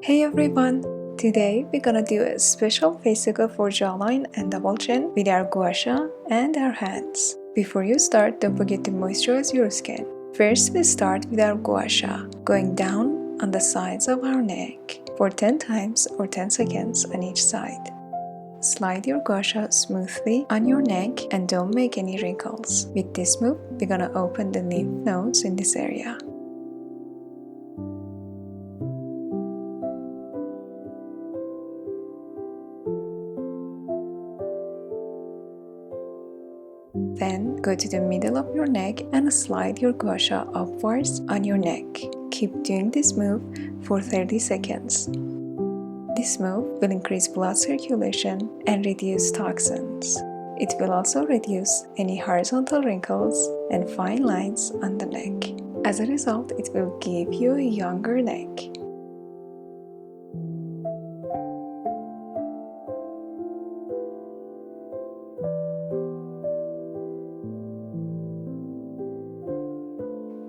Hey everyone! Today we're gonna do a special face yoga for jawline and double chin with our Gua Sha and our hands. Before you start, don't forget to moisturize your skin. First, we start with our Gua Sha, going down on the sides of our neck for 10 times or 10 seconds on each side. Slide your Gua Sha smoothly on your neck and don't make any wrinkles. With this move, we're gonna open the lymph nodes in this area. Then go to the middle of your neck and slide your Gua Sha upwards on your neck. Keep doing this move for 30 seconds. This move will increase blood circulation and reduce toxins. It will also reduce any horizontal wrinkles and fine lines on the neck. As a result, it will give you a younger neck.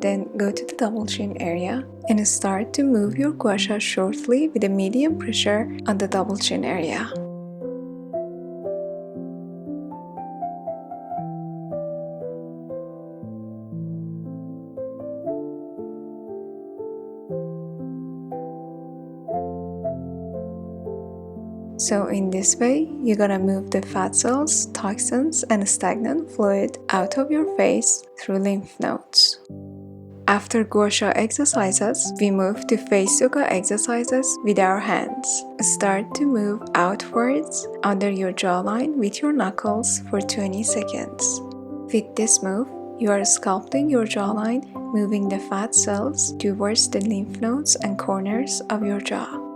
Then go to the double chin area and start to move your Gua Sha shortly with a medium pressure on the double chin area. So in this way, you're gonna move the fat cells, toxins, and stagnant fluid out of your face through lymph nodes. After Gua Sha exercises, we move to face yoga exercises with our hands. Start to move outwards under your jawline with your knuckles for 20 seconds. With this move, you are sculpting your jawline, moving the fat cells towards the lymph nodes and corners of your jaw.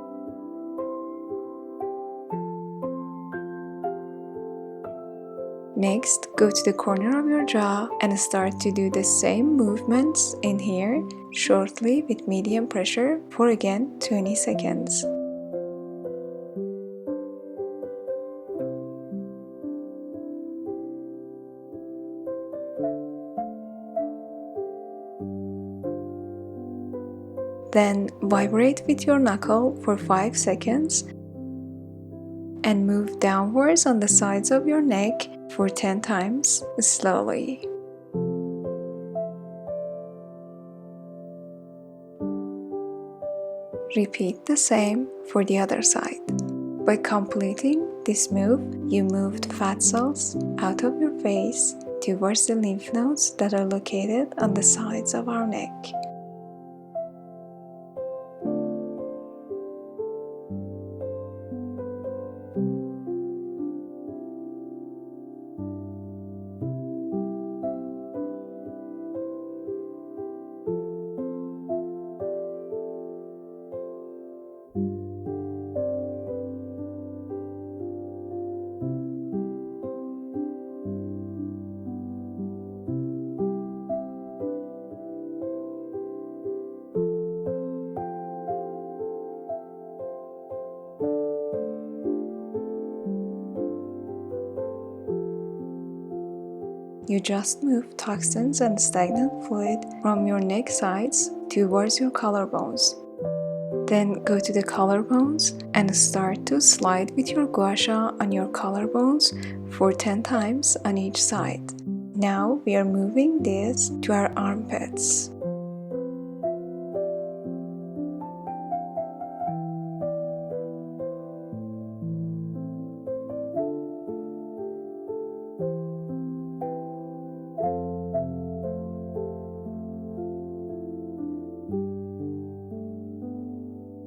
Next, go to the corner of your jaw and start to do the same movements in here shortly with medium pressure for again 20 seconds. Then vibrate with your knuckle for 5 seconds and move downwards on the sides of your neck for 10 times slowly. Repeat the same for the other side. By completing this move, you moved fat cells out of your face towards the lymph nodes that are located on the sides of our neck. You just move toxins and stagnant fluid from your neck sides towards your collarbones. Then go to the collarbones and start to slide with your Gua Sha on your collarbones for 10 times on each side. Now we are moving this to our armpits.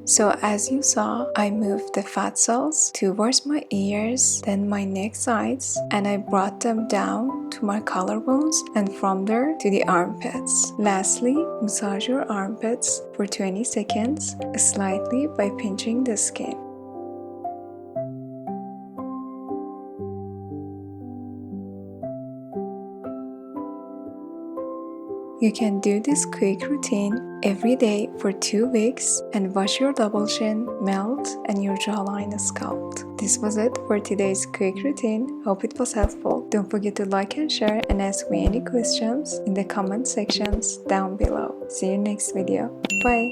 So as you saw, I moved the fat cells towards my ears, then my neck sides, and I brought them down to my collarbones and from there to the armpits. Lastly, massage your armpits for 20 seconds slightly by pinching the skin. You can do this quick routine every day for 2 weeks and watch your double chin melt and your jawline sculpt. This was it for today's quick routine. Hope it was helpful. Don't forget to like and share and ask me any questions in the comment sections down below. See you next video. Bye!